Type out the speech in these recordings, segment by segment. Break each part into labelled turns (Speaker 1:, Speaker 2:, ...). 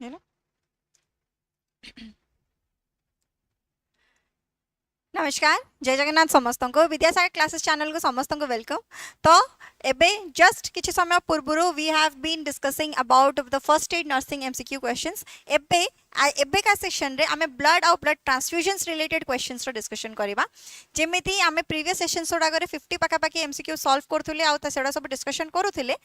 Speaker 1: है ना। नमस्कार, जय जगन्नाथ समस्त को विद्यासागर क्लासेस चैनल को समस्त को वेलकम। तो एबे जस्ट किछि समय पूर्व we have been discussing about the first aid nursing MCQ questions. एबे एबे का सेशन रे आमे ब्लड और ब्लड ट्रांसफ्यूजन्स रिलेटेड क्वेश्चंस रो डिस्कशन करिबा। जेमिति आमे प्रीवियस सेशंस ओडा करे 50 पाका पाकी एमसीक्यू सॉल्व करथुले आ सेडा सब डिस्कशन करूथुले।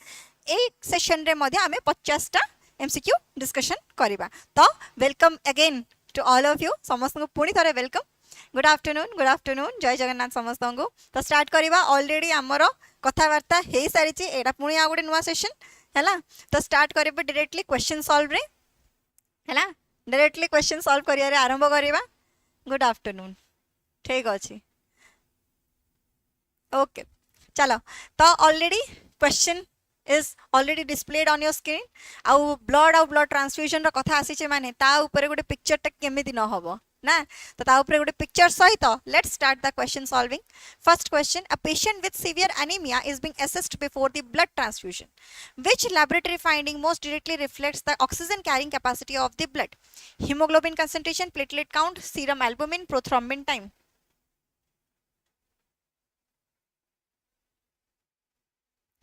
Speaker 1: ए सेशन रे मध्ये आमे 50 टा एमसीक्यू डिस्कशन करिबा। तो welcome again to all of you, समस्त को पुणी थरे वेलकम। गुड आफ्टरनून जय जगन्नाथ समस्त को। तो स्टार्ट करवा ऑलरेडी आमर कथबार्ता हो सारी एटा पुणी आ गोटे नुआ सेशन है। तो स्टार्ट करेंगे डायरेक्टली क्वेश्चन सॉल्व रे है। डायरेक्टली क्वेश्चन सॉल्व करिया रे आरंभ करवा। गुड आफ्टरनून, ठीक अच्छे, ओके चलो। तो already question is already displayed on your screen. आउ ब्लड ट्रांसफ्यूजन रो कथा आसी माने ता ऊपर गोटे पिक्चर टा केमिति न होबो ना। तो ता ऊपर गोटे पिक्चर सहित let's start the question solving. First question, a patient with severe anaemia is being assessed before the blood transfusion. Which laboratory finding most directly reflects the oxygen carrying capacity of the blood? Haemoglobin concentration, platelet count, serum albumin, prothrombin time.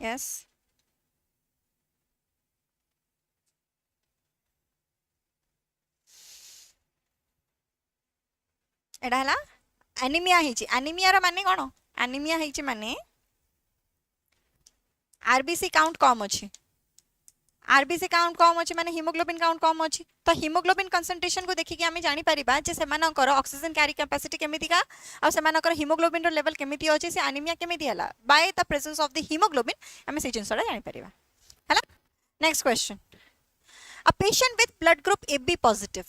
Speaker 1: Yes, एडा हला anaemia हिची। Anaemia रो माने कोन? Anaemia हिची माने RBC count कम अछि। RBC count कम अछि माने haemoglobin count कम अछि। तो हीमोग्लोबिन कंसंट्रेशन को देखि कि आमे जानि परिबा जे सेमानकर ऑक्सीजन कैरी कैपेसिटी केमितिका आ सेमानकर हीमोग्लोबिन रो लेवल केमिति अछि, से एनीमिया केमिति हला by the presence of the haemoglobin आमे से जिंसरा जानि परिबा हला। Next question, a patient with blood group AB positive,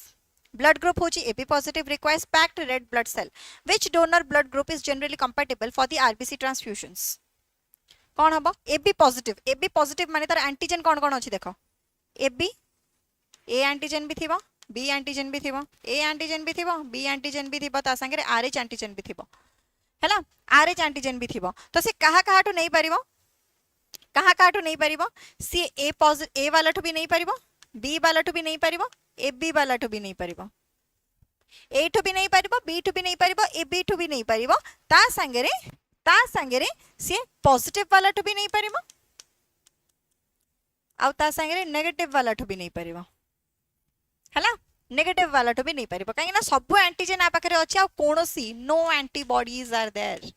Speaker 1: blood group होची AB positive requires packed red blood cell. Which donor blood group is generally compatible for the RBC transfusions? कौन हबो? AB positive। AB positive माने तार antigen कौन कौन अछि देखो। AB A antigen भी थिबो, B एंटीजन भी थिबो, A एंटीजन भी थिबो, B एंटीजन भी थिबो, ता संगे RH एंटीजन भी थिबो हैला। RH एंटीजन भी थिबो। तो से कहा काहाटू नहीं परिबो, कहा काहाटू नहीं परिबो? सी A पॉजिटिव A वालाटू भी नहीं परिबो, B वालाटू भी नहीं परिबो, AB वालाटू भी नहीं परिबो, ए ठू भी नहीं पारिबो, बी ठू भी नहीं पारिबो, ए बी ठू भी नहीं पारिबो, ता संगरे सी पॉजिटिव वाला ठू भी नहीं पारिबो आउ ता संगरे नेगेटिव वाला ठू भी नहीं पारिबो हला। नेगेटिव वाला ठू भी नहीं पारिबो काहे ना सब एंटीजन आ पाखरे अछि आ कोनोसी no antibodies are there,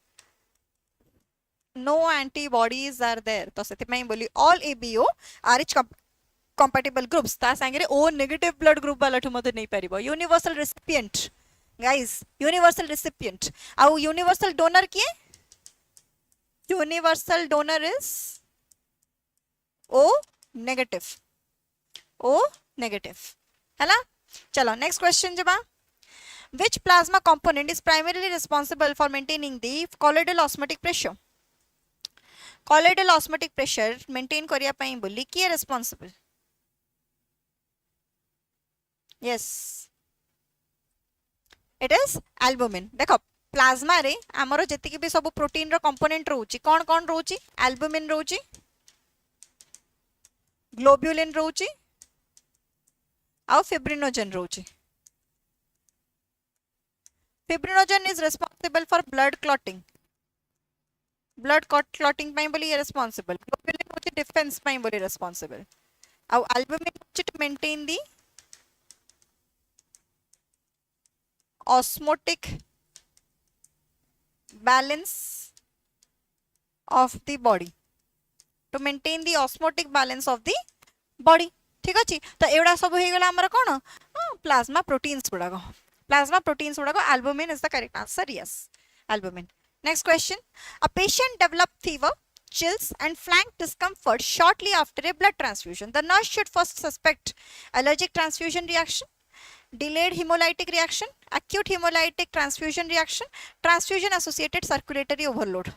Speaker 1: no antibodies are there. तो सेति मैं बोली all ABO R H compatible groups ता संगरे ओ नेगेटिव ब्लड ग्रुप वाला ठू मते नहीं पारिबो। Universal recipient guys, universal recipient आउ यूनिवर्सल डोनर किए? Universal donor is O negative, O negative हैला। चलो नेक्स्ट क्वेश्चन जबा, which plasma component is primarily responsible for maintaining the colloidal osmotic pressure? colloidal osmotic pressure maintain करिया पई बोली किए responsible? yes, it is albumin। देखो plasma रे हमरो जति भी सब प्रोटीन रो कंपोनेंट रहउची कोन कोन रहउची? एल्बुमिन रहउची, ग्लोब्युलिन रहउची आ फिब्रिनोजन रहउची। Fibrinogen is responsible for blood clotting, blood clotting पई बोली रिस्पांसिबल। ग्लोब्युलिन होची डिफेंस पई बोली रिस्पांसिबल आ एल्बुमिन होची to maintain the osmotic balance of the body, to maintain the osmotic balance of the body। ठीक अछि। तो एडा सब हे गेला हमर कोन प्लाज्मा प्रोटीन्स गुडा को, प्लाज्मा प्रोटीन्स गुडा को albumin is the correct answer. Yes, albumin. Next question, a patient develop fever, chills and flank discomfort shortly after a blood transfusion. The nurse should first suspect allergic transfusion reaction, delayed hemolytic reaction, acute hemolytic transfusion reaction, transfusion associated circulatory overload।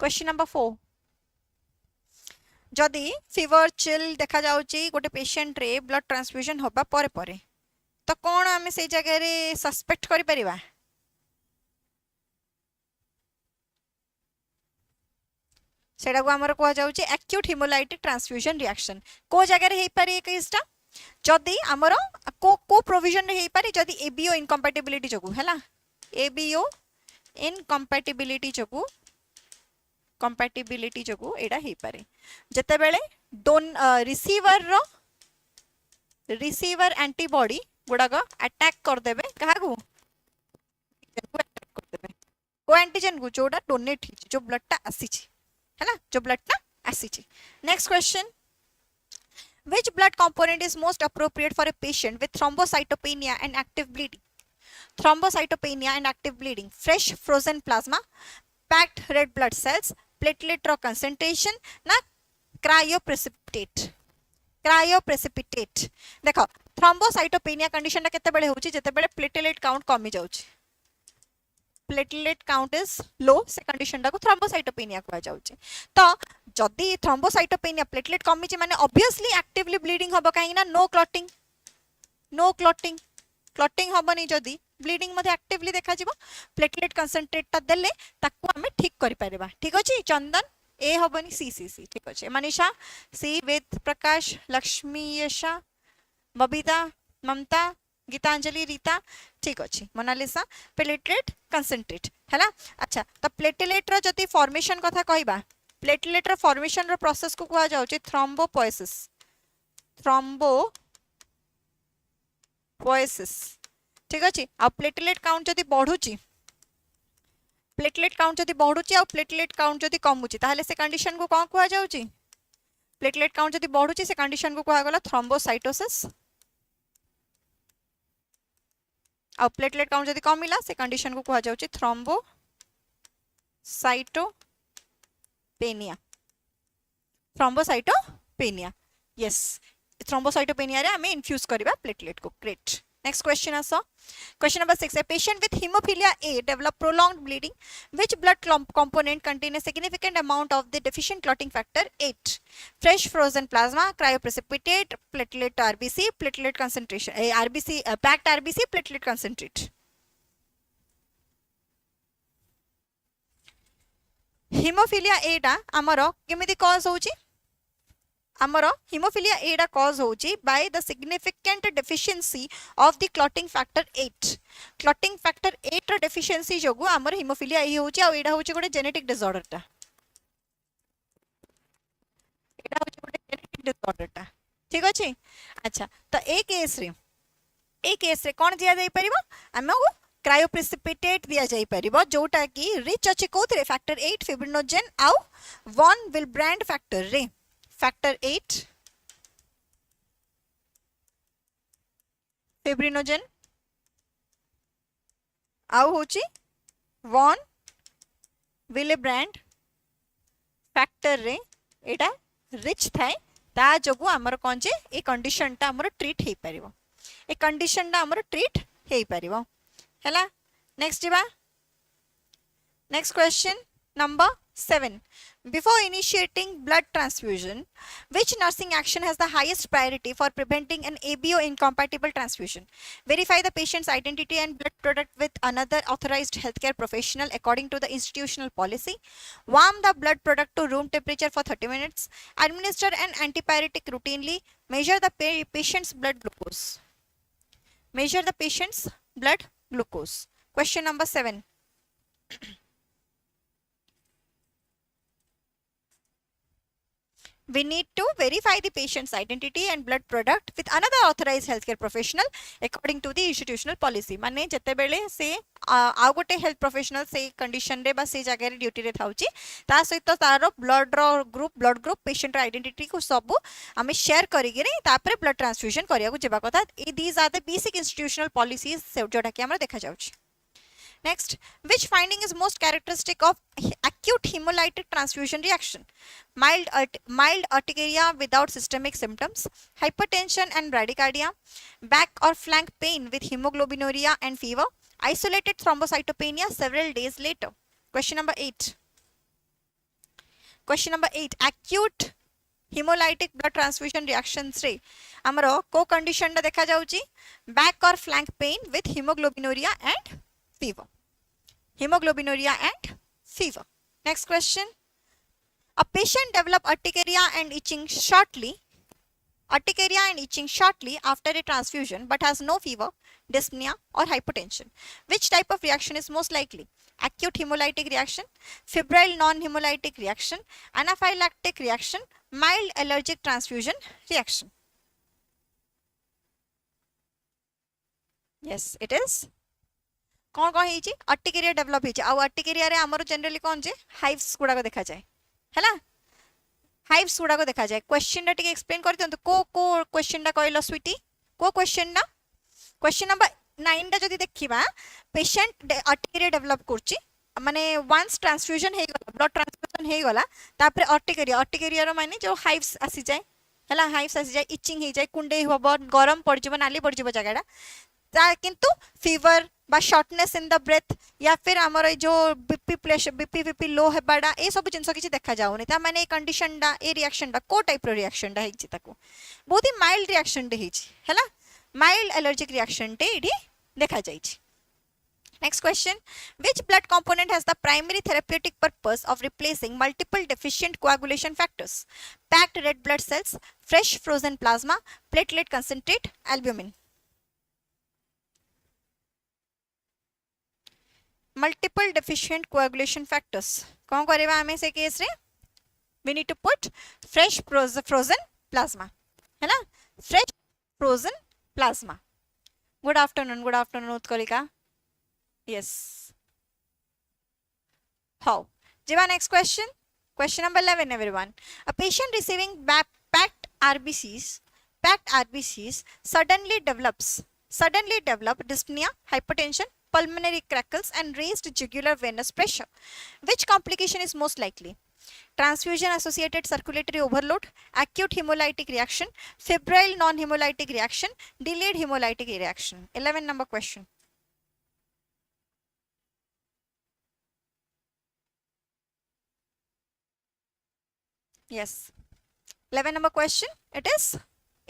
Speaker 1: Question number 4, जदि fever chill देखा जाउची गोटे patient रे blood transfusion होबा परे परे तो कोन आमे से जगह रे सस्पेक्ट करि परिबा? सेडा को हमर को जाउची एक्यूट हेमोलाइटिक ट्रांसफ्यूजन रिएक्शन। को जगह रे हे पारे केसटा? जदि आमर को को प्रोविजन रे हेई पारे जदि एबीओ इनकम्पैटिबिलिटी जगु हैला एबीओ इनकम्पैटिबिलिटी जगु कंपैटिबिलिटी जगु एडा हेई पारे जते बेले डोन रिसीवर एंटीबॉडी गुड़ाक अटैक कर देबे कहा को अटैक कर देबे को एंटीजन को जोडा डोनेट हिची जो ब्लड टा आसीची हैला जो ब्लड टा आसीची next question which blood component is most appropriate for a patient with thrombocytopenia and active bleeding thrombocytopenia and active bleeding fresh frozen plasma packed red blood cells platelet ro concentration na cryoprecipitate देखो thrombocytopenia condition टा केते बेले होची जेते बेले platelet count कमी जाउची platelet count is low से कंडीशन को थ्रोम्बोसाइटोपेनिया कहा जाउची तो जदी थ्रोम्बोसाइटोपेनिया प्लेटलेट कमी छि माने ऑब्वियसली एक्टिवली ब्लीडिंग हबो काहे ना नो क्लॉटिंग क्लॉटिंग हबो नै जदी ब्लीडिंग मध्ये एक्टिवली देखा जिवो प्लेटलेट कंसंट्रेट ता देले ताकू हमें ठीक करि परबा ठीक अछि चंदन ए हबोनी सी ठीक अछि मनीषा सी वेद प्रकाश लक्ष्मी यशा बबीता ममता गीतांजलि रीता ठीक अच्छी मोनालिसा प्लेटलेट कंसंट्रेट हैला अच्छा तो प्लेटलेट रो जति फॉर्मेशन कथा कहबा प्लेटलेट रो फॉर्मेशन रो प्रोसेस को कहा जाउची थ्रोम्बोपोएसिस ठीक अछि आ प्लेटलेट काउंट जति बढ़ुची आ प्लेटलेट काउंट जति कमुची ताहले से कंडीशन को कोन कहा जाउची प्लेटलेट काउंट जति बढ़ुची से कंडीशन को कहा गला थ्रोम्बोसाइटोसिस आ प्लेटलेट काउंट जदी कम मिला से कंडीशन को कहा जाउची थ्रोम्बोसाइटोपेनिया यस थ्रोम्बोसाइटोपेनिया रे हमें इन्फ्यूज करबा प्लेटलेट को ग्रेट नेक्स्ट क्वेश्चन आसो question number 6 a patient with hemophilia A develop prolonged bleeding which blood component contain a significant amount of the deficient clotting factor 8 fresh frozen plasma cryoprecipitate platelet RBC platelet concentration RBC packed RBC platelet concentrate hemophilia A टा हमरो केमिति cause होउची आमर haemophilia ए डा cause होउची by the significant deficiency of the clotting factor 8 रो deficiency जोगु आमर हिमोफिलिया ए होउची आ एडा होउची गोटे जेनेटिक डिसऑर्डर टा ठीक अछि अच्छा तो ए केस रे कोन दिया जाई परिबो हमको क्रायोप्रेसिपिटेट दिया जाई परिबो जोटा की रिच अछि कोथरे फैक्टर 8 फिब्रिनोजेन आउ 1 विलब्रांड फैक्टर रे फैक्टर 8 फिब्रिनोजेन आउ होची 1 विलेब्रांड फैक्टर रे एटा रिच थाए ता जोगु हमर कोन जे ए कंडीशन ता हमर ट्रीट हे परिबो ए कंडीशन ता हमर ट्रीट हे परिबो हैला नेक्स्ट दिबा next question number 7 before initiating blood transfusion which nursing action has the highest priority for preventing an ABO incompatible transfusion verify the patient's identity and blood product with another authorized healthcare professional according to the institutional policy warm the blood product to room temperature for 30 minutes administer an antipyretic routinely measure the patient's blood glucose question number 7 we need to verify the patient's identity and blood product with another authorized healthcare professional according to the institutional policy माने जते बेले से आ गोटे health professional से condition रे बा से जगह रे ड्यूटी रे थाउची ता सहित तारो ब्लड ग्रुप पेशेंट आइडेंटिटी को सब हमें शेयर करिगे रे तापरे ब्लड ट्रांसफ्यूजन करिया को जेबा कथा these are the basic institutional policies जोटा कि हमरा देखा जाउची Next, which finding is most characteristic of acute hemolytic transfusion reaction? Mild urticaria without systemic symptoms, hypertension and bradycardia, back or flank pain with hemoglobinuria and fever, isolated thrombocytopenia several days later. Question number 8. Question number 8. Acute hemolytic blood transfusion reactions रे हमरो को condition दा देखा जाउची back or flank pain with hemoglobinuria and fever. Next question. A patient develop urticaria and itching shortly urticaria and itching shortly after a transfusion but has no fever, dyspnea or hypotension. Which type of reaction is most likely? Acute hemolytic reaction, febrile non-hemolytic reaction, anaphylactic reaction, mild allergic transfusion reaction. Yes, it is. कौन कौन होइछि urticaria develop होइछि आ urticaria रे हमर generally कोन जे hives गुडा को देखा जाय हैला hives गुडा को देखा जाय क्वेश्चन टा टिके एक्सप्लेन कर दियंतु को क्वेश्चन टा कहलो स्वीटी को क्वेश्चन ना क्वेश्चन नंबर 9 टा जदी देखिबा पेशेंट अर्टिकेरिया डेवलप करछि माने वंस ट्रांसफ्यूजन हे गला ब्लड ट्रांसफ्यूजन हे गला तापर अर्टिकेरिया रो माने जो हाइव्स आसी जाय हैला हाइव्स आसी जाय इचिंग हे जाय कुंडे होबो गरम पड़ जिवो नाली पड़ जिवो जगाडा किंतु फीवर बा शॉर्टनेस इन द ब्रेथ या फिर हमर जो बीपी लो हेबाडा ए सब जिंस किछि देखा जाउनी ता माने कंडीशन डा ए रिएक्शन डा को टाइप रो रिएक्शन डा हेछि ताको बहुत ही माइल्ड रिएक्शन डे हेछि हैला mild allergic reaction day ED देखा जाइछि Next question, which blood component has the primary therapeutic purpose of replacing multiple deficient coagulation factors? Packed red blood cells, fresh frozen plasma, platelet concentrate, albumin. Multiple deficient coagulation factors. कौन करेगा हमें से case रे? We need to put fresh frozen plasma. है ना? Fresh frozen plasma. Good afternoon Utkalika. Yes. How? Jiva, next question. Question number 11, everyone. A patient receiving packed RBCs suddenly develop dyspnea, hypertension, pulmonary crackles, and raised jugular venous pressure. Which complication is most likely? Transfusion associated circulatory overload, acute hemolytic reaction, febrile non-hemolytic reaction, delayed hemolytic reaction. 11 number question. Yes. 11 number question. It is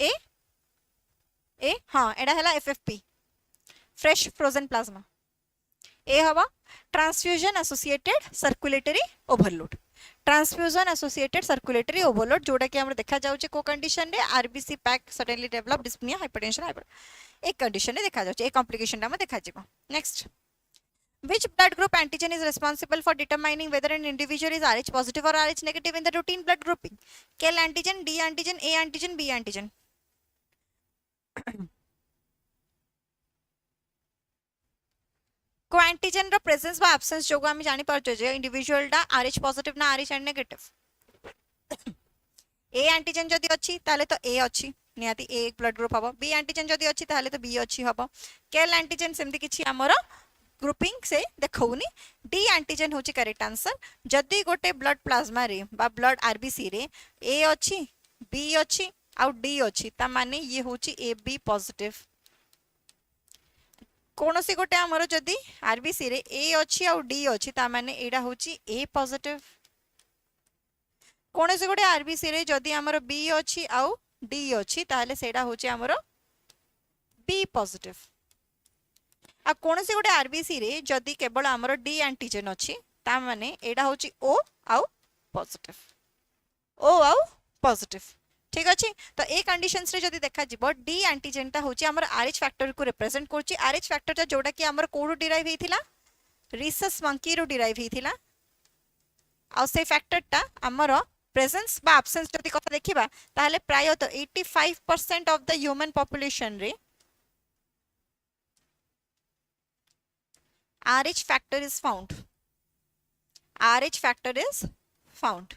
Speaker 1: A. हाँ एडा हैला FFP. Fresh frozen plasma. A हवा transfusion associated circulatory overload. Transfusion associated circulatory overload जोड़ा कि हमरे देखा जाउचे को कंडीशन रे RBC pack suddenly develop dyspnea, hypertension, एक कंडीशन रे देखा जाउचे एक कॉम्प्लिकेशन दा में देखा जिवो. Next. Which blood group antigen is responsible for determining whether an individual is Rh positive or Rh negative in the routine blood grouping? Kell antigen, D antigen, A antigen, B antigen. को antigen रो presence बा absence जोगो हम जानि परछो जे individual डा Rh positive ना Rh negative. A antigen जदी अछि ताले तो A अछि नियाती A एक ब्लड ग्रुप हबो. B एंटीजन जदी अछि ताले तो B अछि हबो. केल एंटीजन सेमति किछि हमरो ग्रुपिंग से देखौनी. डी एंटीजन होची करेक्ट आंसर. जदी गोटे ब्लड प्लाज्मा रे बा ब्लड आरबीसी रे ए अछि बी अछि आ डी अछि ता माने ये होची ए बी पॉजिटिव. कोनोसी गोटे हमरो जदी आरबीसी रे ए अछि आ डी अछि ता माने एडा होची ए पॉजिटिव. कोनोसी गोटे आरबीसी रे जदी हमरो बी अछि आ डी अछि ताले सेडा होची हमरो बी पॉजिटिव. आ कौन से गोटे आरबीसी रे जदि केवल आमर डी एंटीजन अछि ता माने एडा होची ओ आउ पॉजिटिव. ओ आउ पॉजिटिव. ठीक अछि. तो ए कंडीशंस रे जदि देखा जिवो डी एंटीजन ता होची हमर आरएच फैक्टर को रिप्रेजेंट करची. आरएच फैक्टर ता जोडा कि हमर कोडू डिराइव हेतिला रिसस मंकी रो डिराइव हेतिला. आ से फैक्टर ता हमर प्रेजेंस बा एब्सेंस जदि कथा देखिबा ताले प्राय तो 85% ऑफ द ह्यूमन पॉपुलेशन रे RH factor is found. RH factor is found.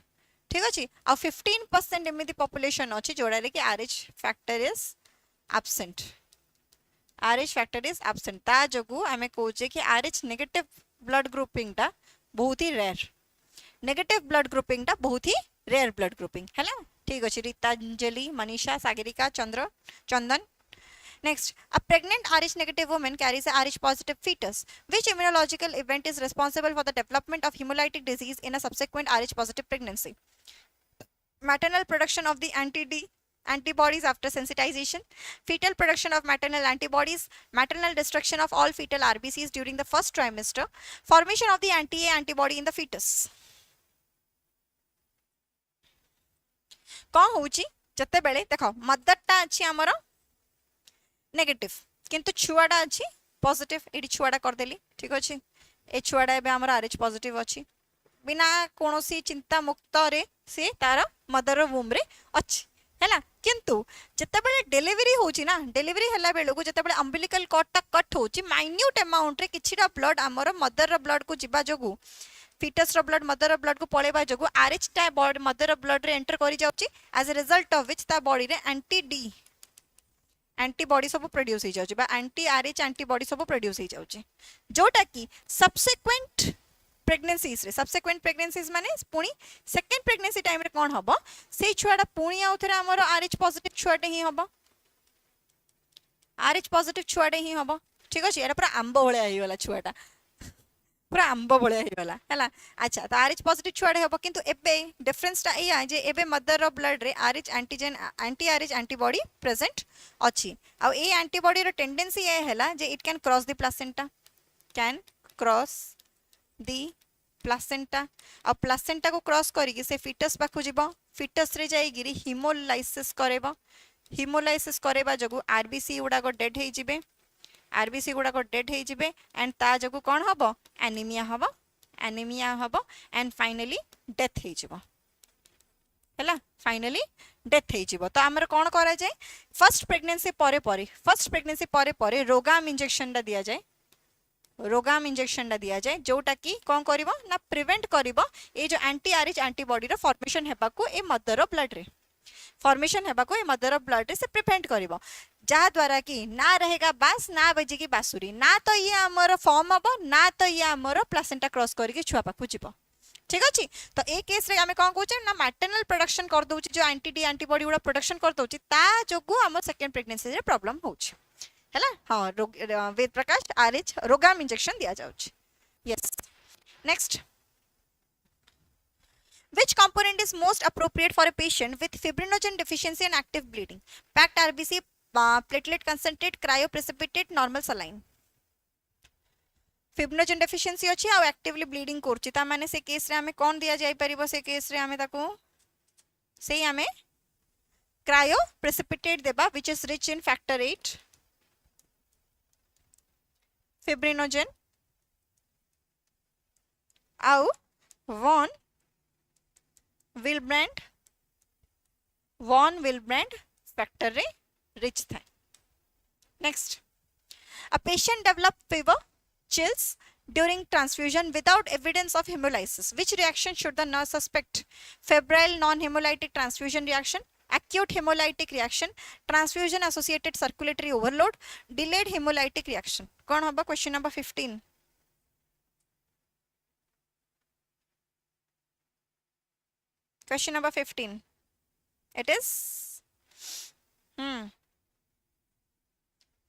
Speaker 1: ठीक अछि. आ 15% एमिति पॉपुलेशन अछि जोडा रे कि RH factor is absent. RH factor is absent. ता जगु हमें कोचे कि RH नेगेटिव ब्लड ग्रुपिंग ता बहुत ही रेयर. नेगेटिव ब्लड ग्रुपिंग ता बहुत ही रेयर ब्लड ग्रुपिंग हैला. ठीक अछि. रीतांजलि, मनीषा, सागरिका, चंदन. Next, a pregnant Rh negative woman carries a Rh positive fetus. Which immunological event is responsible for the development of hemolytic disease in a subsequent Rh positive pregnancy? Maternal production of the anti-D antibodies after sensitization, fetal production of maternal antibodies, maternal destruction of all fetal RBCs during the first trimester, formation of the anti-A antibody in the fetus. कौन होची जते बेले देखो मदरटा अच्छी आमर negative किंतु छुआटा अच्छी positive ये छुआटा करदेली ठीक अच्छे ए छुआटा एबे आमर आरएच पॉजिटिव अच्छी बिना कोनोसी चिंता मुक्त रे से तार मदर वूम रे अच्छी हैला किंतु जते बेले डिलीवरी होची ना डिलीवरी हला बेलो को जते बेले अम्बिलिकल कॉर्ड टा कट होची माइन्यूट अमाउंट रे किछिटा ब्लड आमर मदर रो ब्लड को जिबा जोगु फिटस रो ब्लड मदर रो ब्लड को पळेबा जोगु आरएच टा बॉडी मदर रो ब्लड रे एंटर करी जाउची as a result of which ता बॉडी रे एंटी डी एंटीबॉडी सब प्रोड्यूस हो जाउची बा एंटी आरएच एंटीबॉडी सब प्रोड्यूस हो जाउची जोटा की सब्सिक्वेंट प्रेगनेंसीज रे सब्सिक्वेंट प्रेगनेंसीज माने पुणी सेकंड प्रेगनेंसी टाइम रे कोन हबो से छुआडा पुणी आउथरे हमर आरएच पॉजिटिव छुआटे ही हबो आरएच पॉजिटिव छुआटे ही हबो ठीक अछि एरा पूरा आंबो भळे आइ वाला छुआटा पूरा आंबो भळे आइ वाला हैला अच्छा तो आरएच पॉजिटिव छुआडे हबो किंतु एबे डिफरेंस टा एया जे एबे मदर रो ब्लड रे Rh antigen anti Rh antibody present अछि आ ए एंटीबॉडी रो टेंडेंसी ए हैला जे it can cross the placenta can cross the placenta आ प्लासेंटा को क्रॉस करिक से फिटस पाखु जीवो फिटस रे जाई गिरी हिमोलाइसिस करेबो हिमोलाइसिस करेबा जगु आरबीसी गुडा को डेड हे जिबे आरबीसी गुडा को डेड हे जिबे एंड ता जगु कोन हबो एनीमिया हबो एंड फाइनली डेथ हे जिवो हैला फाइनली डेथ हे जिवो तो हमर कोन करा जाय फर्स्ट प्रेगनेंसी परे परे रोगाम इंजेक्शन दा दिया जाय रोगाम इंजेक्शन दा दिया जाए जोटा कि कौन करिवो ना प्रिवेंट करिवो ए जो एंटी आरएच एंटीबॉडी रो फॉर्मेशन हेबा को ए मदर ऑफ ब्लड रे फॉर्मेशन हेबा को ए मदर ऑफ ब्लड रे से प्रिवेंट करिवो जहा द्वारा कि ना रहेगा बास ना बजे की बांसुरी ना तो ये हमर फॉर्म हबो ना तो ये हमर प्लासेंटा क्रॉस करके छुआ पाखु जीवो ठीक अछि तो ए केस रे हमें कोन कहूचे ना मैटरनल प्रोडक्शन कर दोउची जो एंटी डी एंटीबॉडी उडा प्रोडक्शन कर दोउची ता जोगु हमर सेकंड प्रेगनेंसी रे प्रॉब्लम होउची हैला हाँ वेद प्रकाश आरएच रोगाम इंजेक्शन दिया जाउची yes next which component is most appropriate for a patient with fibrinogen deficiency and active bleeding packed rbc platelet concentrate cryoprecipitate normal saline fibrinogen deficiency अछि आ एक्टिवली ब्लीडिंग करछि ता माने से केस रे हमें कोन दिया जाय परिबो से केस रे हमें ताको सेही हमें cryoprecipitate देबा which is rich in factor 8 fibrinogen आउ वॉन विलब्रैंड फैक्टर रे रिच था next a patient develop fever chills during transfusion without evidence of hemolysis which reaction should the nurse suspect febrile non-hemolytic transfusion reaction acute hemolytic reaction transfusion associated circulatory overload delayed hemolytic reaction कौन होगा question number 15 question number 15 it is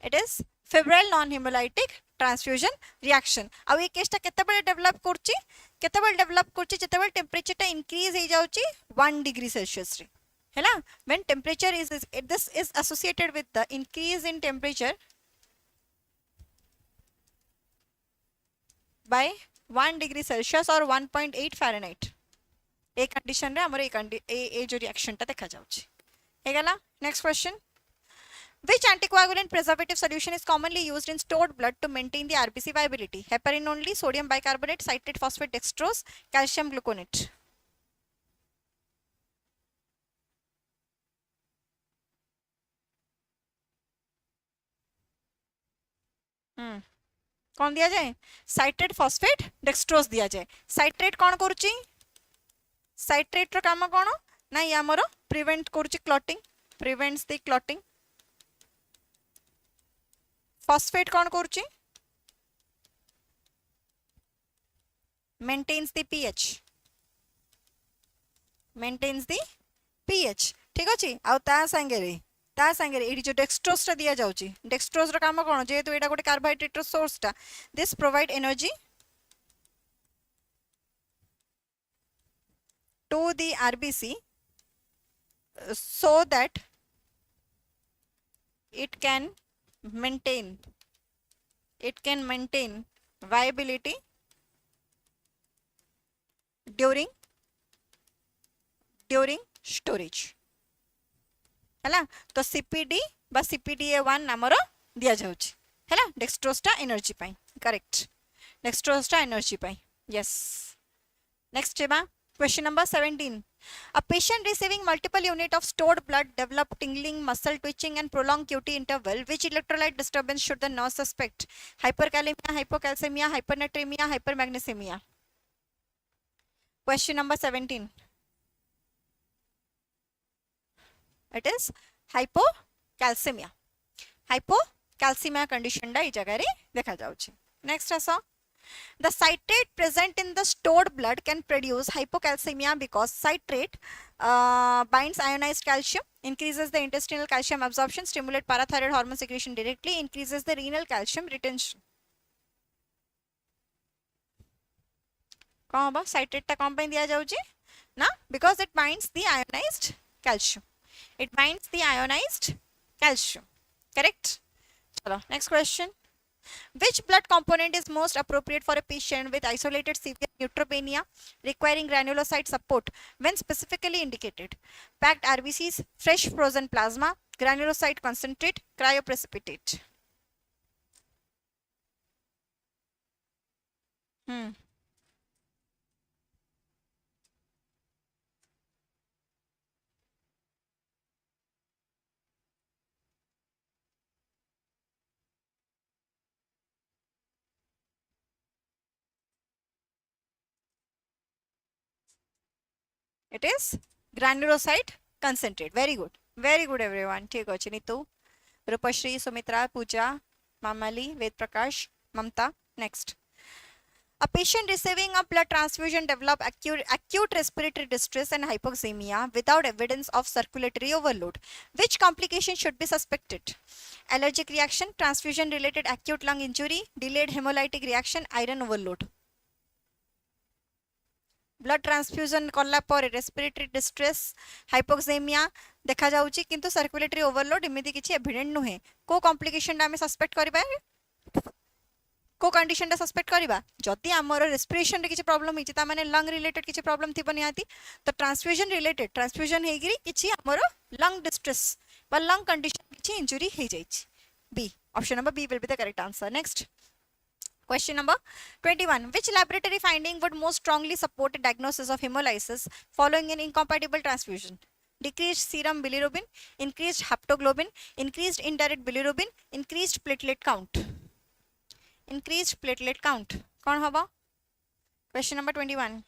Speaker 1: it is febrile non-hemolytic transfusion reaction अब ये case टा केते बेले develop करछि जते बेले टेंपरेचर टा इंक्रीज हे जाउछि 1 डिग्री सेल्सियस रे हैला when temperature is this is associated with the increase in temperature by 1 degree celsius or 1.8 fahrenheit a condition रे हमर ए जो रिएक्शन ता देखा जाउछि हे गला next question which anticoagulant preservative solution is commonly used in stored blood to maintain the rbc viability heparin only sodium bicarbonate citrate phosphate dextrose calcium gluconate कौन दिया जाए citrate phosphate dextrose दिया जाए साइट्रेट कौन करूची साइट्रेट रो काम कौन ना ये हमर प्रिवेंट करूची clotting prevents the clotting phosphate कौन करूची मेंटेन्स द पीएच ठीक अछि आ ता संगे रे एडी जो डेक्सट्रोज टा दिया जाउची डेक्सट्रोज रो काम कोन जे तो एटा गोटे कार्बोहाइड्रेट रो सोर्स टा this provide energy to the rbc so that it can maintain viability during storage है तो सीपीडी बा CPDA1 आमर दिया जाउची है डेक्सट्रोस्टा एनर्जी पाई करेक्ट डेक्सट्रोस्टा एनर्जी पाई यस नेक्स्ट है question number 17 a patient receiving multiple unit of stored blood develop tingling muscle twitching and prolonged QT interval which electrolyte disturbance should the nurse suspect hyperkalemia hypocalcemia hypernatremia hypermagnesemia question number 17 it is hypocalcemia hypocalcemia condition da ei jaga re dekha jauchi next aso the citrate present in the stored blood can produce hypocalcemia because citrate binds ionized calcium, increases the intestinal calcium absorption, stimulate parathyroid hormone secretion directly, increases the renal calcium retention. कौन बा citrate टा कौन पे दिया जाऊँगी ना because it binds the ionized calcium. It binds the ionized calcium. Correct. चलो next question. Which blood component is most appropriate for a patient with isolated severe neutropenia requiring granulocyte support when specifically indicated? Packed RBCs, fresh frozen plasma, granulocyte concentrate, cryoprecipitate. It is granulocyte concentrate. Very good everyone. ठीक अच्छे नीतू रूपश्री सुमित्रा पूजा मामली वेद प्रकाश ममता next a patient receiving a blood transfusion develop acute respiratory distress and hypoxemia without evidence of circulatory overload. Which complication should be suspected? Allergic reaction, transfusion related acute lung injury, delayed hemolytic reaction, iron overload. Blood transfusion कला पर respiratory distress हाइपोक्सेमिया देखा जाउची किंतु circulatory overload इमिति किछि evident नुहे को complication आमे suspect करबा को कंडीशन दा सस्पेक्ट करबा जति हमर रेस्पिरेशन रे किछि प्रॉब्लम हिछि ता माने लंग रिलेटेड किछि प्रॉब्लम थिबो निहाती तो ट्रांसफ्यूजन रिलेटेड ट्रांसफ्यूजन हेगिरी किछि हमर लंग डिस्ट्रेस बा लंग कंडीशन किछि इंजुरी हे जाइछि B option number B will be the correct answer next Question number 21. Which laboratory finding would most strongly support a diagnosis of hemolysis following an incompatible transfusion? Decreased serum bilirubin, increased haptoglobin, increased indirect bilirubin, increased platelet count. Increased platelet count. कौन होगा? Question number 21.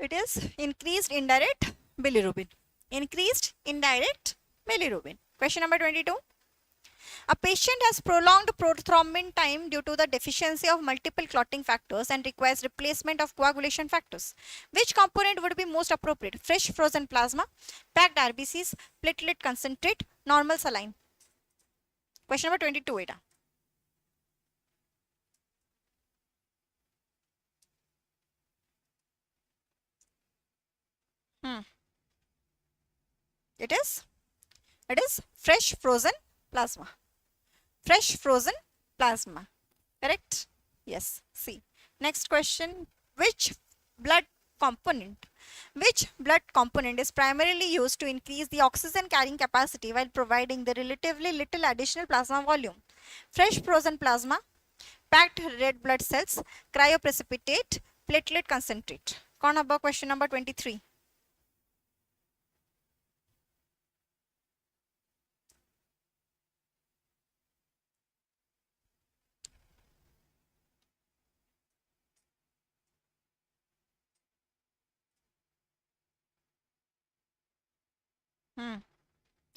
Speaker 1: It is increased indirect bilirubin. Increased indirect bilirubin. Question number 22. A patient has prolonged prothrombin time due to the deficiency of multiple clotting factors and requires replacement of coagulation factors. Which component would be most appropriate? Fresh frozen plasma, packed RBCs, platelet concentrate, normal saline. Question number 22. Eta. It is fresh frozen plasma. Fresh frozen plasma. Correct? Yes. C. Next question. Which blood component is primarily used to increase the oxygen carrying capacity while providing the relatively little additional plasma volume? Fresh frozen plasma, packed red blood cells, cryoprecipitate, platelet concentrate. कौन अब question number 23?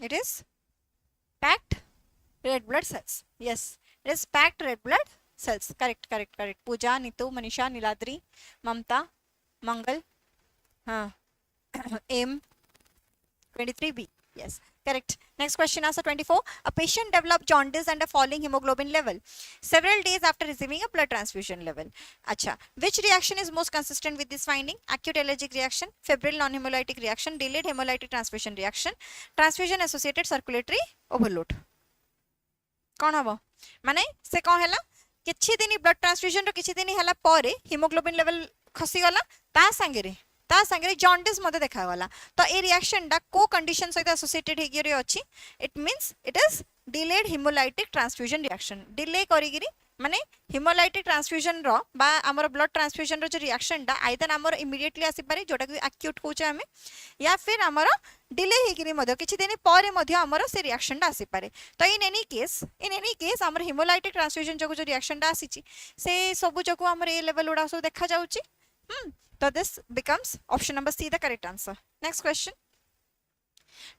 Speaker 1: It is packed red blood cells. Yes, it is packed red blood cells. Correct. Pooja, Nitu, Manisha, Niladri, Mamta, Mangal. M 23B. Yes, correct. Next question answer 24. A patient developed jaundice and a falling hemoglobin level several days after receiving a blood transfusion level. Acha, which reaction is most consistent with this finding? Acute allergic reaction, febrile non-hemolytic reaction, delayed hemolytic transfusion reaction, transfusion associated circulatory overload. कौन हम माने से कौन है किछि दिन blood transfusion रो किछि दिन हला परे हीमोग्लोबिन लेवल खसी गला ता संगे जॉन्डिस मते देखा गला तो ए रिएक्शन डा को कंडीशन सहित एसोसिएटेड हे गिरी अछि it means it is delayed hemolytic transfusion reaction delay करी गिरी माने हेमोलाइटिक ट्रांसफ्यूजन रो बा हमर ब्लड ट्रांसफ्यूजन रो जो रिएक्शन डा आइदर हमर इमीडिएटली आसी पारे जोटा कि एक्यूट होचे हमें या फिर हमर डिले हे गिरी मध्य किछि दिन परे मध्य हमर से रिएक्शन डा आसी पारे तो इन एनी केस हमर हेमोलाइटिक ट्रांसफ्यूजन जो रिएक्शन डा आसी से सब जो हमर ए लेवल उडा सब देखा जाउची so this becomes option number C the correct answer. Next question.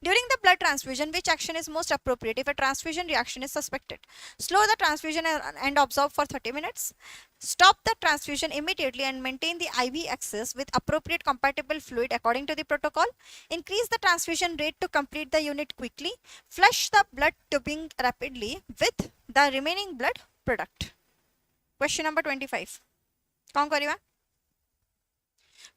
Speaker 1: During the blood transfusion, which action is most appropriate if a transfusion reaction is suspected? Slow the transfusion and observe for 30 minutes. Stop the transfusion immediately and maintain the IV access with appropriate compatible fluid according to the protocol. Increase the transfusion rate to complete the unit quickly. Flush the blood tubing rapidly with the remaining blood product. Question number 25. कौन करिवा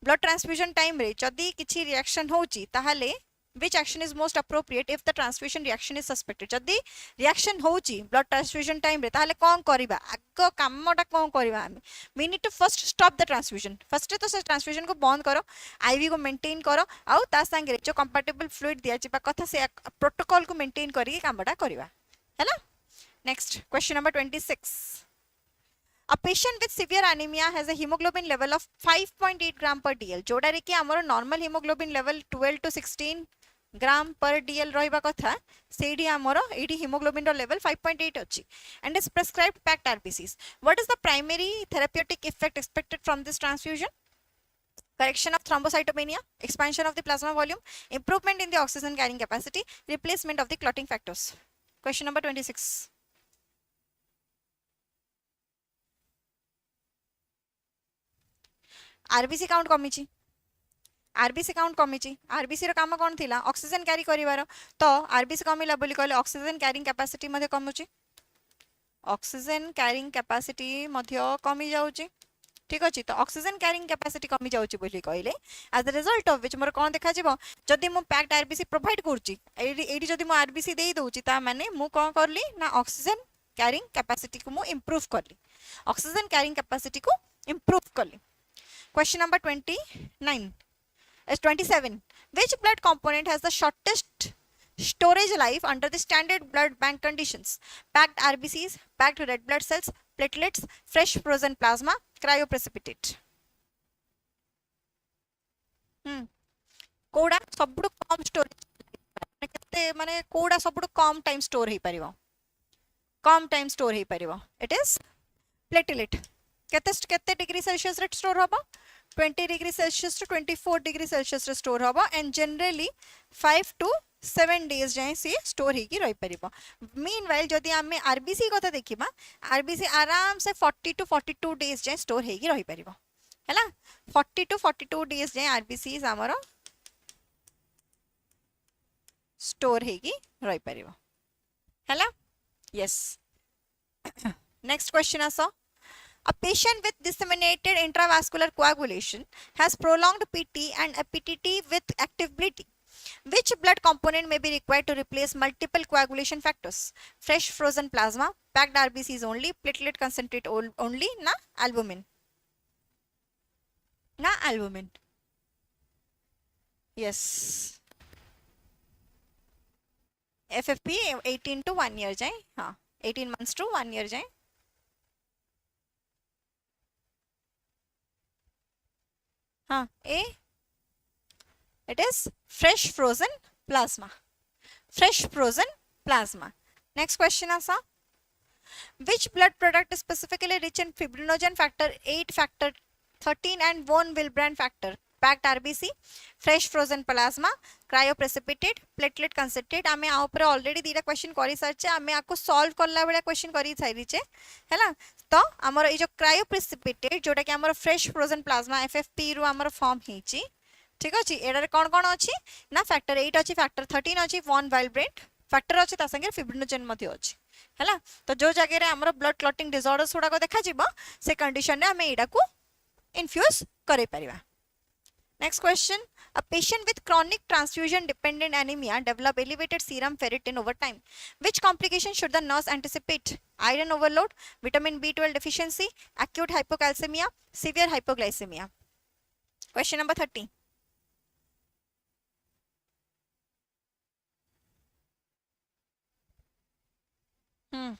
Speaker 1: blood transfusion time रे जदी किछि reaction होची ताहाले which action is most appropriate if the transfusion reaction is suspected जदी reaction होची blood transfusion time रे ताहाले कोन करिबा आगो कामटा कोन करिबा हम we need to first stop the transfusion first तो से ट्रांसफ्यूजन को बंद करो आईवी को मेंटेन करो आउ ता संगे जो कंपैटिबल फ्लूइड दिया जिबा कथा से प्रोटोकॉल को मेंटेन करी कामटा करिबा हैला next question number 26 A patient with severe anemia has a hemoglobin level of 5.8 gram per dl जोडा रे कि हमर normal hemoglobin level 12 to 16 gram per dl रहिबा कथा सेडी हमर एडी hemoglobin रो level 5.8 अछि and is prescribed packed RBCs. What is the primary therapeutic effect expected from this transfusion? Correction of thrombocytopenia, expansion of the plasma volume, improvement in the oxygen carrying capacity, replacement of the clotting factors. Question number 26. RBC count कमी RBC count कमी RBC रो काम कोन थिला oxygen carry करिवार तो RBC कमिला बोली कहले oxygen carrying capacity मध्ये कमुची oxygen carrying capacity मध्ये कमी जाउची ठीक अछि तो ऑक्सीजन कैरिंग कैपेसिटी कमी जाउची बोली कहले as the result of which more कोन देखा जिवो जदी मु पैक्ड आरबीसी प्रोवाइड करची एडी जदी मु आरबीसी देई दोची ता माने मु कोन करली ना ऑक्सीजन कैरिंग कैपेसिटी को मु इंप्रूव करली ऑक्सीजन कैरिंग कैपेसिटी को इंप्रूव करली Question number 27. Which blood component has the shortest storage life under the standard blood bank conditions? Packed RBCs, packed red blood cells, platelets, fresh frozen plasma, cryoprecipitate. कोडा सबडु कम storage केते माने कोडा सबडु कम time store हे परिबो कम टाइम स्टोर हे परिबो इट इज प्लेटलेट केते डिग्री सेल्सियस रे स्टोर होबो 20 degree Celsius to 24 degree Celsius रे स्टोर होबो एंड जनरली 5 to 7 डेज जाय सी स्टोर हे की रहि परिबो मीनवाइल जदी हमें आरबीसी कथा देखिबा आरबीसी आराम से 40 to 42 डेज जाय स्टोर हे की रहि परिबो हैला 40 to 42 डेज जाय आरबीसी हमरो स्टोर हे की रहि परिबो हैला यस नेक्स्ट क्वेश्चन आसो A patient with disseminated intravascular coagulation has prolonged PT and a PTT with active bleeding. Which blood component may be required to replace multiple coagulation factors? Fresh frozen plasma, packed RBCs only, platelet concentrate only, na albumin. Na albumin. Yes. FFP 18 to 1 year जाए हाँ 18 months to 1 year जाए हाँ A it is fresh frozen plasma next question asa which blood product is specifically rich in fibrinogen factor 8 factor 13 and von Willebrand factor packed RBC fresh frozen plasma cryoprecipitate platelet concentrate आमे आ ऊपर already दीटा question करि सारचे आमे आको solve करला बेला question करि सारिचे हैला तो हमर ए जो क्रायोप्रेसिपिटेट जोटा कि हमर फ्रेश फ्रोजन प्लाज्मा एफएफपी रु हमर फॉर्म हेची ठीक अछि एडा रे कोन कोन अछि ना फैक्टर 8 अछि फैक्टर 13 अछि von Willebrand फैक्टर अछि ता संगे फिब्रिनोजेन मध्ये अछि हैला तो जो जगह रे हमर ब्लड क्लॉटिंग डिसऑर्डर्स हुडा को देखा जिवो से कंडीशन रे हमें एडा को इन्फ्यूज करे परिबा Next question. A patient with chronic transfusion dependent anemia develop elevated serum ferritin over time. Which complication should the nurse anticipate? Iron overload, vitamin B12 deficiency, acute hypocalcemia, severe hypoglycemia. Question number 30. Hmm.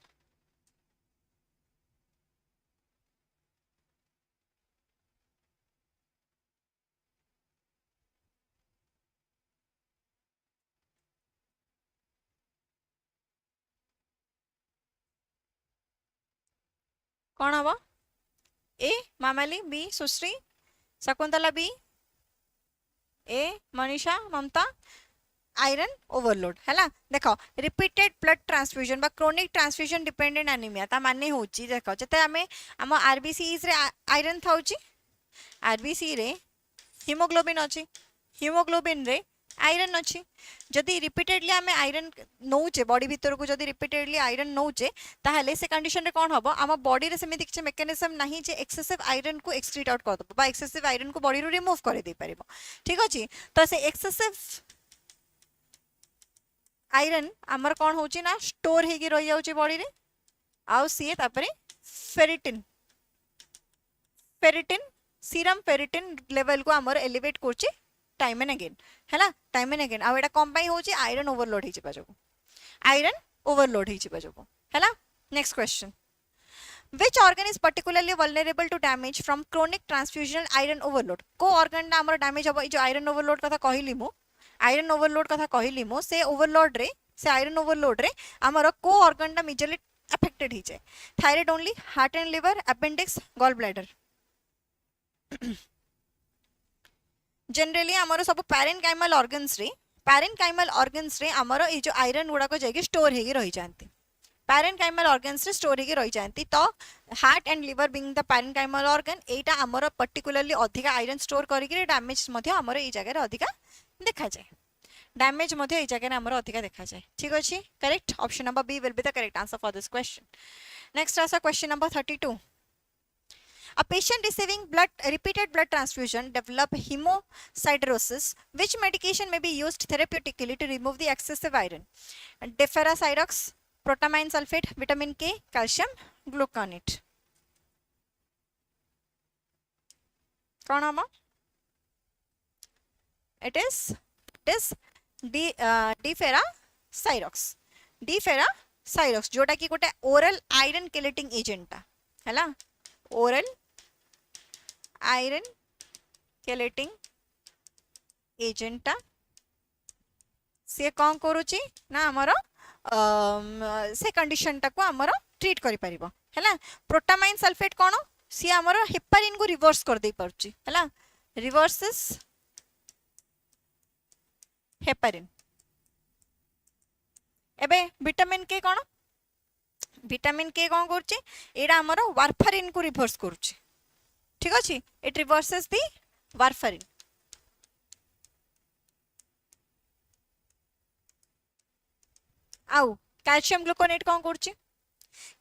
Speaker 1: कौन हम? ए मामाली, B सुश्री, Shakuntala, B ए मनीषा, ममता. Iron overload है ना. देखो repeated blood transfusion बा chronic transfusion dependent anaemia ता माने होची देखो जते हमें हम आरबीसीज रे आयरन थाउची, आरबीसी रे हिमोग्लोबिन अच्छी, हिमोग्लोबिन रे आयरन अच्छी. जदि रिपीटेडली आम आयरन नौचे बॉडी भितर को जदि रिपीटेडली आयरन नौचे ताहले से कंडीशन रे कौन हबो आम बॉडी रे सेमिति किछ मेकानिज्म नाही जे एक्सेसिव आयरन को एक्सक्रीट आउट कर दबो बा एक्सेसिव आयरन को बॉडी रो रिमूव कर दे परिबो. ठीक अछि. तो से एक्सेसिव आयरन आमर कौन होची ना स्टोर हेगी रही जाउची बॉडी रे. आउ सी तापरे ferritin, ferritin serum ferritin level को आमर एलिवेट करची टाइम एंड अगेन है ना. Time and again. आ एटा कम पाई होची आयरन ओवरलोड हे जिबा जोगु, आयरन ओवरलोड हे जिबा जोगु है ना. Next question. Which organ is particularly vulnerable to damage from chronic transfusional iron overload? को organ ना हमर डैमेज हबो जो आयरन ओवरलोड कथा कहिली मु, आयरन ओवरलोड कथा कहिली मु से ओवरलोड रे से आयरन ओवरलोड रे हमर को organ टा मेजरली अफेक्टेड ही जाय. Thyroid only, heart and liver, appendix, gall bladder. Generally हमर सब पैरेन्काइमल ऑर्गन्स रे हमर ए जो आयरन गुडा को जाय स्टोर हेगी रही जानती. पैरेन्काइमल ऑर्गन्स रे स्टोर हेगी रही जानती. तो heart and liver being the parenchymal organ एटा हमर पर्टिकुलरली अधिका आयरन स्टोर करिक डैमेज मध्ये हमर ए जगह रे अधिका देखा जाय. डैमेज मध्ये ए जगह रे हमर अधिका देखा जाय. ठीक अछि. Correct. Option number B will be the correct answer for this question. Next answer question number 32. A patient receiving repeated blood transfusion develop hemosiderosis. Which medication may be used therapeutically to remove the excessive iron? Deferasirox, protamine sulfate, vitamin K, calcium gluconate. कौन हम? It is deferasirox. deferasirox जोटा कि गोटे oral iron chelating agent है ना. Oral iron chelating agenda से कौन करुची ना आमर से कंडीशन टाको आमर ट्रीट करि परिबो है ना. प्रोटामाइन सल्फेट कौन सी आमर हेपारिन को रिवर्स कर दे परची है ना. Reverses heparin. एबे विटामिन के कौन, विटामिन के कौन करची एडा आमर वारफारिन को रिवर्स करची. ठीक अछि. It reverses the warfarin. आउ कैल्शियम ग्लूकोनेट कौन करची,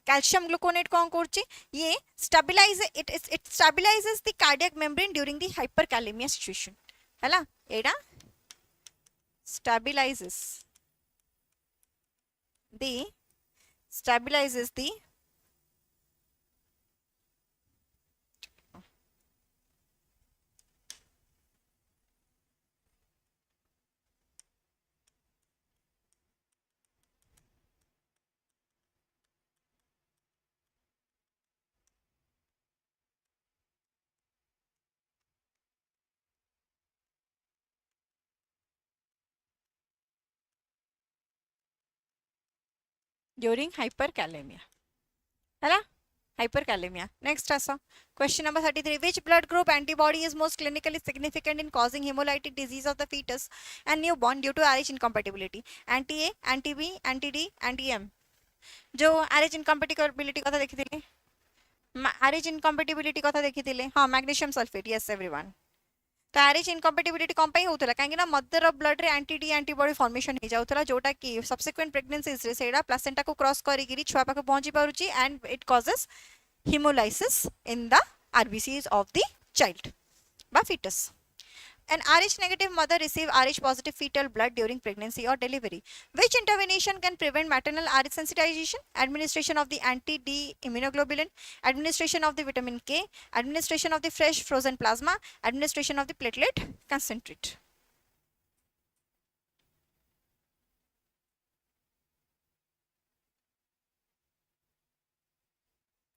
Speaker 1: कैल्शियम ग्लूकोनेट कौन करची ये stabilize it stabilizes the cardiac membrane during the hyperkalemia situation है ना. एडा stabilizes the during hyperkalemia है ना. hyperkalemia. Next आसा question number 33. Which blood group antibody is most clinically significant in causing hemolytic disease of the fetus and newborn due to RH incompatibility? Anti-A, anti-B, anti-D, anti-M. जो RH incompatibility कथा देखिथिले, RH incompatibility कथा देखिथिले हाँ magnesium sulfate. yes everyone. तो RH incompatibility कम पाई होतला काहे ना mother of blood रे anti D antibody formation हो जाउतला जोटा कि सब्सिक्वेंट प्रेगनेंसीज रे सेडा प्लासेंटा को क्रॉस करिगिरी छुआ पाके पहुंची पारुची and it causes hemolysis in the RBCs of the child बा fetus. An Rh negative mother receive Rh positive fetal blood during pregnancy or delivery. Which intervention can prevent maternal Rh sensitization? Administration of the anti-D immunoglobulin, administration of the vitamin K, administration of the fresh frozen plasma, administration of the platelet concentrate.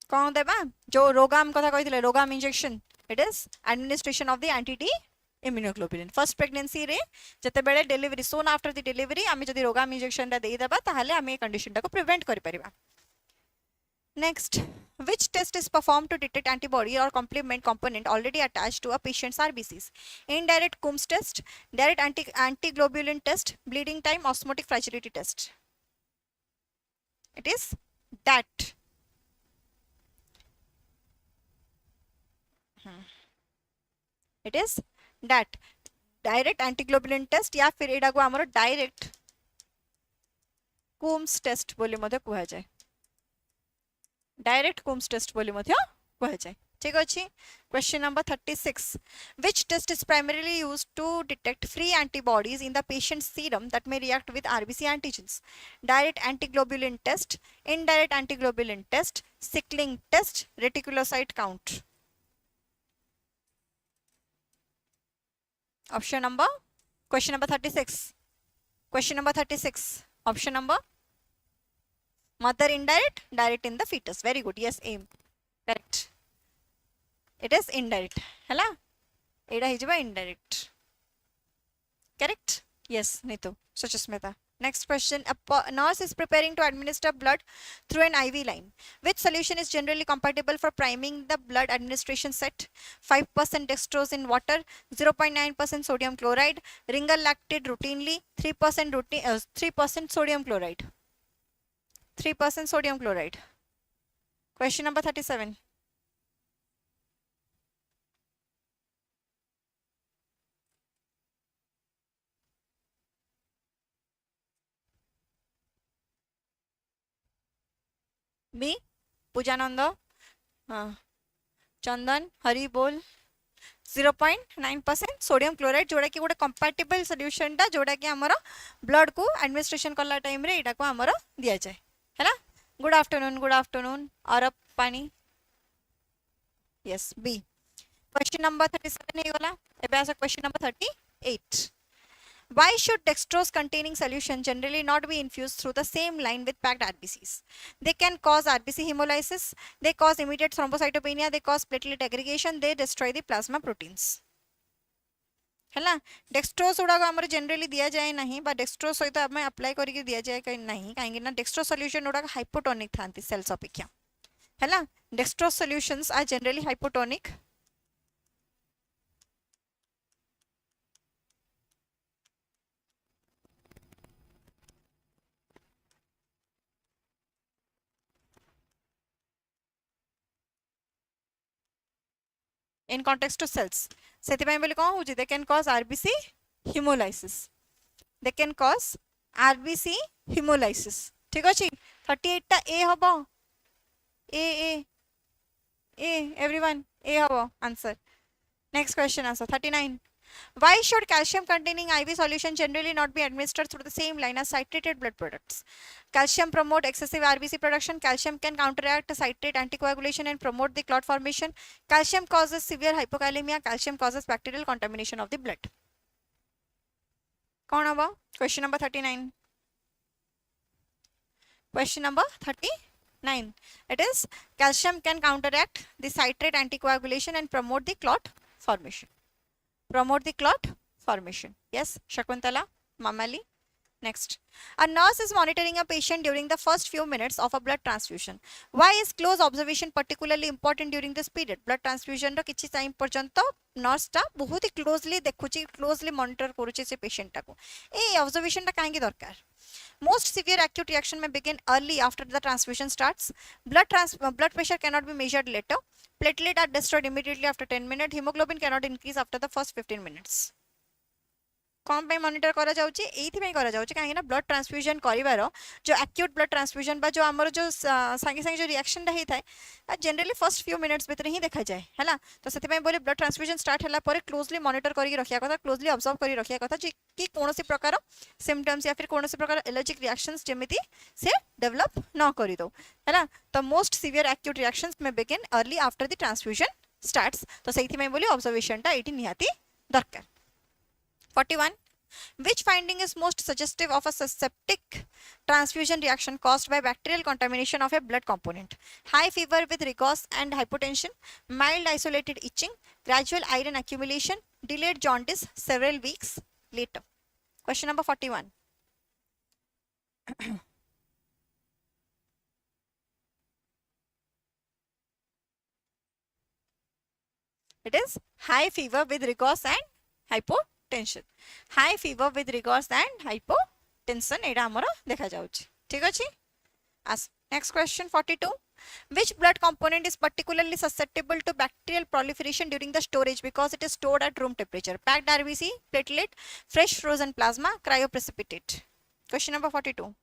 Speaker 1: कौन देबा जो RhoGAM कथा कहिथिले RhoGAM injection it is administration of the anti immunoglobulin first pregnancy रे जते बेले delivery soon after the delivery आमे जदी रोगाम इंजेक्शन दा देई देबा ताहाले आमे कंडीशन टा को प्रिवेंट करि परिबा next which test is performed to detect antibody or complement component already attached to a patient's RBCs? Indirect Coombs test, direct antiglobulin test, bleeding time, osmotic fragility test. It is that. It is that direct antiglobulin test या फिर एडा को हमरो direct Coombs test बोली मध्य कुहा जाए direct Coombs test बोली मध्य कुहा जाए ठीक अछि question number 36 which test is primarily used to detect free antibodies in the patient's serum that may react with RBC antigens direct antiglobulin test indirect antiglobulin test sickling test reticulocyte count option number question number 36 option number mother indirect direct in the fetus very good yes aim correct it is indirect hela एडा हिजबा indirect correct yes Nitu Suchasmita next question a nurse is preparing to administer blood through an IV line which solution is generally compatible for priming the blood administration set 5% dextrose in water 0.9% sodium chloride ringer lactate routinely 3% sodium chloride 3% sodium chloride question number 37 B पूजानंद चंदन हरि बोल 0.9% sodium chloride जोड़ा कि गोटे compatible solution टा जोड़ा कि हमरो blood को administration करला टाइम रे एटा को हमरो दिया जाय हैला गुड आफ्टरनून और पानी यस बी क्वेश्चन नंबर 37 हे गला एबे आसा question number 38 Why should dextrose containing solution generally not be infused through the same line with packed RBCs? They can cause RBC hemolysis, they cause immediate thrombocytopenia, they cause platelet aggregation, they destroy the plasma proteins. हैला dextrose उडा हमर generally दिया जाए नहीं बा dextrose सहित हमें apply करके दिया जाए कहीं नहीं काहेकि ना डेक्स्ट्रोज सॉल्यूशन उडा हाइपोटोनिक थांती सेल्स अपेक्षा हैला dextrose solutions are generally hypotonic in context to cells सेति बोली कौन हो they can cause RBC hemolysis they can cause RBC hemolysis ठीक अछि 38 टा A हबो A everyone A हबो answer next question answer 39 why should calcium containing IV solution generally not be administered through the same line as citrated blood products calcium promote excessive RBC production calcium can counteract citrate anticoagulation and promote the clot formation calcium causes severe hypokalemia calcium causes bacterial contamination of the blood कौन हबो question number 39 question number 39 it is calcium can counteract the citrate anticoagulation and promote the clot formation yes Shakuntala Mamali next a nurse is monitoring a patient during the first few minutes of a blood transfusion why is close observation particularly important during this period blood transfusion ro kiछि time पर्यंत nurse टा बहुत ही closely देखुची closely monitor करूची से patient टा को ए ऑब्जर्वेशन टा काहे दरकार most severe acute reaction may begin early after the transfusion starts blood pressure cannot be measured later platelet are destroyed immediately after 10 minutes hemoglobin cannot increase after the first 15 minutes कौन पे monitor करा जाउची एथि करा जाउची काहे ना blood transfusion करिवारो जो एक्यूट ब्लड ट्रांसफ्यूजन बा जो हमर जो संगे संगे जो रिएक्शन दा हेथाय जनरली फर्स्ट फ्यू मिनिट्स भीतर ही देखा जाए हैला तो सेति पय बोले ब्लड ट्रांसफ्यूजन स्टार्ट हला पर क्लोजली मॉनिटर करी रखिया कथा क्लोजली ऑब्जर्व करी रखिया कथा जे कि कोनोसी प्रकार सिम्पटम्स या फिर कोनोसी प्रकार एलर्जिक रिएक्शंस जेमिति से डेवलप न करी दो हैला तो मोस्ट सीवियर एक्यूट रिएक्शंस में begin early after the transfusion starts तो सेति पय बोले ऑब्जर्वेशन टा एटी निहाती दरकार 41 which finding is most suggestive of a septic transfusion reaction caused by bacterial contamination of a blood component? High fever with rigors and hypotension, mild isolated itching, gradual iron accumulation, delayed jaundice several weeks later. Question number 41. It is high fever with rigors and hypotension. High fever with rigors and hypotension एडा हमर देखा जाउची ठीक अछि as next question 42 which blood component is particularly susceptible to bacterial proliferation during the storage because it is stored at room temperature? Packed RBC, platelet, fresh frozen plasma, cryoprecipitate. Question number 42.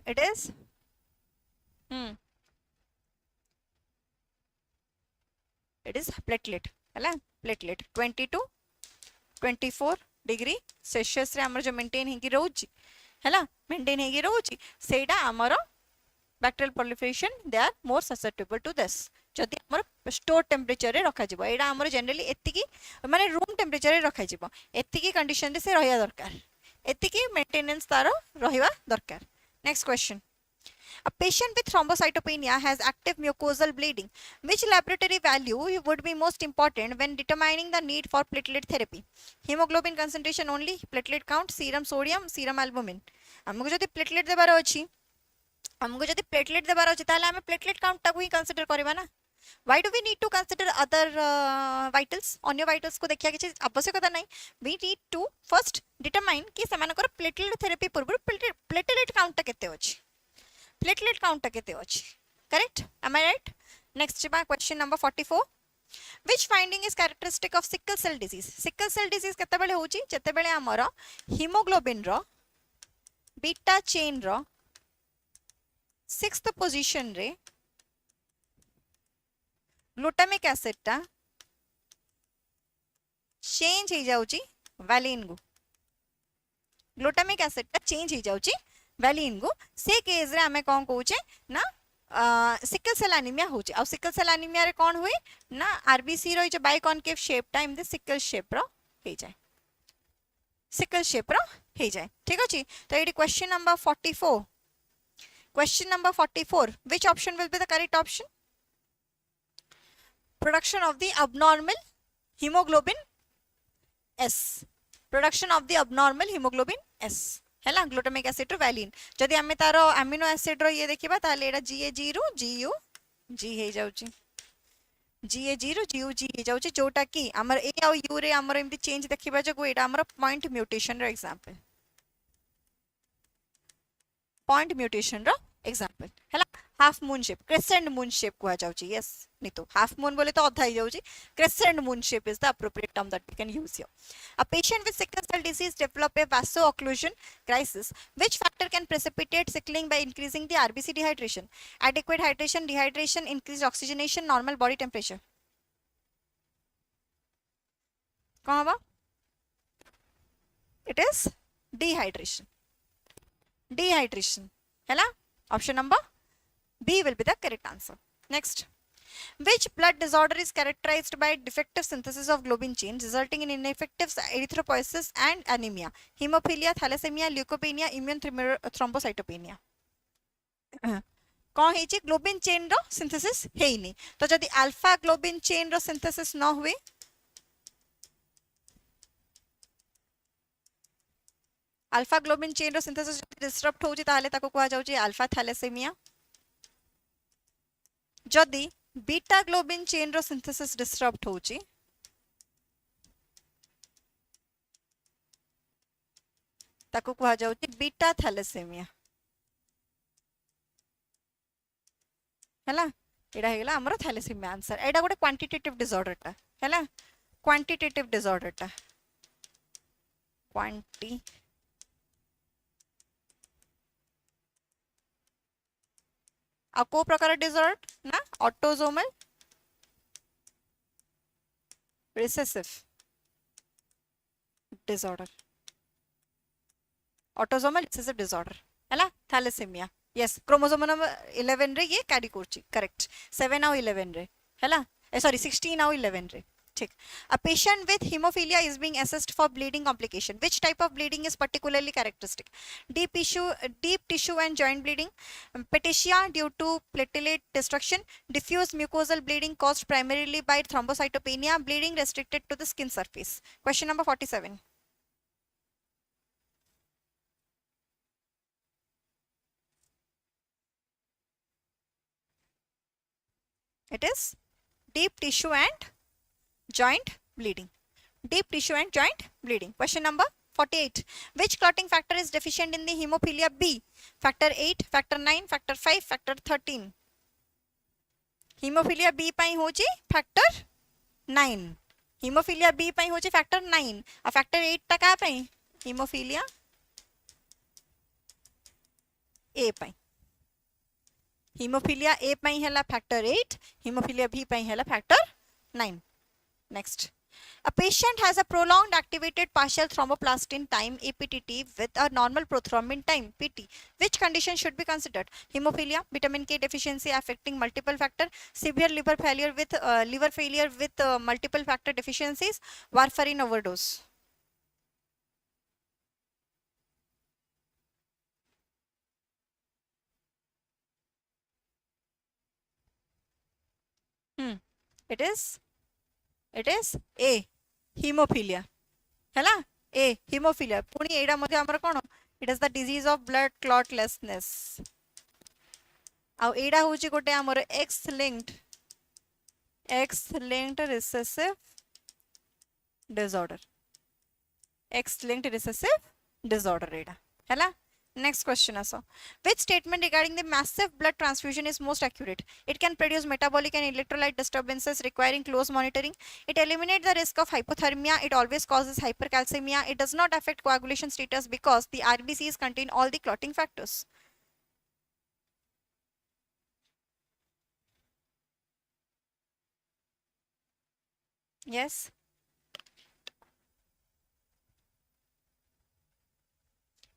Speaker 1: It is it is platelet हैला platelet 22 24 degree Celsius रे हमर जो maintain हेकी रहउची हैला maintain हेकी रहउची सेटा हमर bacterial proliferation they are more susceptible to this जदि हमर स्टोर टेम्परेचर रे रखा जिवो एडा हमर जनरली एतिकी माने रूम टेम्परेचर रे रखा जिवो एतिकी कंडीशन रे से रहिया दरकार एतिकी मेंटेनेंस तारो रहिवा दरकार next question A patient with thrombocytopenia has active mucosal bleeding. Which laboratory value would be most important when determining the need for platelet therapy? Hemoglobin concentration only, platelet count, serum sodium, serum albumin. हमको जदि platelet देबार अछि हमको जदि platelet देबार अछि ताले हमें platelet count टाको ही consider करबा ना Why do we need to consider other vitals? अन्य vitals को देखिया किछि आवश्यकता नहीं. We need to first determine कि समानकर platelet therapy पूर्व platelet count टा केते अछि platelet count टा केते अछि correct am I right next jiba question number 44 which finding is characteristic of sickle cell disease केते बेले होची जते बेले हमर hemoglobin रो beta chain रो 6th position रे glutamic acid टा change हे जाउची valine गु glutamic acid टा change हे जाउची valine गु से केस रे हमें कोन कहूचे ना सिकल सेल एनीमिया होचे आ सिकल सेल एनीमिया रे कोन हुई ना आरबीसी रो जो बाइकॉनकेव शेप टा इन द सिकल शेप रो हे जाय सिकल शेप रो हे जाय ठीक अछि तो एडी question number 44 which option will be the correct option production of the abnormal hemoglobin S production of the abnormal hemoglobin S हैला ग्लूटामिक एसिड रो वैलिन जदि हमें तारो अमीनो एसिड रो ये देखिबा ताले एडा GAG रो GU G हे जाउची GAG रो GU G हे जाउची जोटा की हमर A और U रे हमर एमती चेंज देखिबा जको एडा हमर पॉइंट म्यूटेशन रो एग्जांपल पॉइंट म्यूटेशन रो एग्जांपल हैला half moon shape crescent moon shape को आ जाउची यस नहीं तो हाफ मून बोले तो अधा ही जाउची crescent moon shape is the appropriate term that we can use here a patient with sickle cell disease develop a vaso-occlusion crisis which factor can precipitate sickling by increasing the RBC dehydration adequate hydration dehydration increased oxygenation normal body temperature कौन होगा it is dehydration हैला option number B will be the correct answer. Next, which blood disorder is characterized by defective synthesis of globin chain resulting in ineffective erythropoiesis and anemia? Hemophilia, thalassemia, leukopenia, immune thrombocytopenia. कौन है जी globin chain रो synthesis है नहीं तो जदि alpha globin chain रो synthesis न हुए alpha globin chain रो synthesis disturb होउची ताले ताको कहा जाउची अल्फा थैलेसेमिया जदि बीटा ग्लोबिन चेन रो सिंथेसिस डिस्टर्ब होउची ताको कहा जाउची बीटा थैलेसेमिया हैला एटा हेगला हमर थैलेसीमिया आंसर एटा गोटे क्वांटिटेटिव डिसऑर्डर टा हैला क्वांटिटेटिव डिसऑर्डर टा क्वांटी आ को प्रकार डिसऑर्डर ना autosomal recessive disorder autosomal recessive disorder हैला थैलेसीमिया यस क्रोमोसोम नंबर 11 रे ये कैरी करची करेक्ट 7 आउ 11 रे हैला सॉरी 16 आउ 11 रे ठीक a patient with hemophilia is being assessed for bleeding complication which type of bleeding is particularly characteristic deep tissue and joint bleeding petechiae due to platelet destruction diffuse mucosal bleeding caused primarily by thrombocytopenia bleeding restricted to the skin surface question number 47 it is deep tissue and joint bleeding deep tissue and joint bleeding question number 48 which clotting factor is deficient in the hemophilia B factor 8 factor 9 factor 5 factor 13 hemophilia B ପାଇଁ होची factor 9 hemophilia B ପାଇଁ होची factor 9 आ factor 8 टा का ପାଇଁ hemophilia A ପାଇଁ hemophilia A ପାଇଁ ହେଲା factor 8 hemophilia B ପାଇଁ ହେଲା factor 9 next a patient has a prolonged activated partial thromboplastin time APTT with a normal prothrombin time PT which condition should be considered hemophilia vitamin K deficiency affecting multiple factor severe liver failure with multiple factor deficiencies warfarin overdose it is A hemophilia हैला A hemophilia पुनी एडा मध्ये हमर कोन it is the disease of blood clotlessness आ एडा होची गोटे हमर X linked recessive disorder एडा हैला next question also which statement regarding the massive blood transfusion is most accurate it can produce metabolic and electrolyte disturbances requiring close monitoring it eliminates the risk of hypothermia it always causes hypercalcemia it does not affect coagulation status because the RBCs contain all the clotting factors yes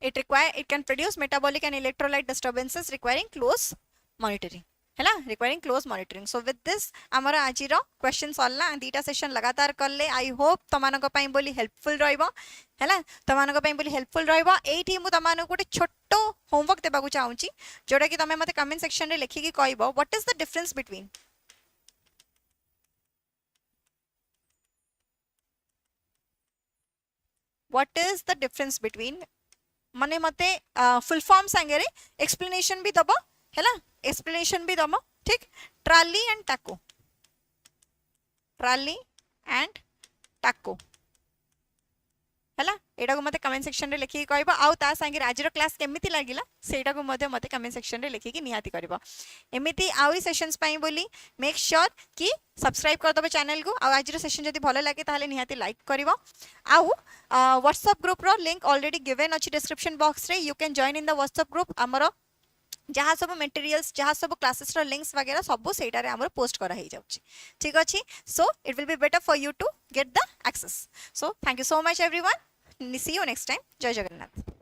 Speaker 1: it can produce metabolic and electrolyte disturbances requiring close monitoring हैला requiring close monitoring so with this हमर आजि रो question सरला दीटा session लगातार करले I hope तमानक पई बोली helpful रहइबो हैला तमानक पई बोली हेल्पफुल रहइबो एठी मु तमानक गोटे छोटो होमवर्क देबाकू चाहूची जोटा कि तमे मते कमेंट सेक्शन रे लिखि कि कहइबो what is the difference between what is the difference between माने मते फुल फॉर्म सांगे रे एक्सप्लेनेशन भी दबो हैला एक्सप्लेनेशन भी दबो ठीक ट्राली एंड टाको हैला एडा को मते कमेंट सेक्शन रे लिखि कहइबो आउ ता संगे आजिरो क्लास केमिति लागिला सेटा को मते कमेंट सेक्शन रे लिखि कि निहाती करबो एमिति आउरी सेशंस पई बोली मेक श्योर कि सब्सक्राइब कर दबे चैनल को आउ आजिरो सेशन जदी भलो लागे ताले निहाती लाइक करबो आउ व्हाट्सएप ग्रुप रो लिंक ऑलरेडी गिवन अछि डिस्क्रिप्शन बॉक्स रे you can join in the WhatsApp group हमरो जहाँ सब मटेरियल्स जहाँ सब क्लासेस रो लिंक्स वगैरह सब सेटा रे हमर पोस्ट करा हे जाउची ठीक अछि so it will be better for you to get the access so thank you so much everyone see you next time jai jagannath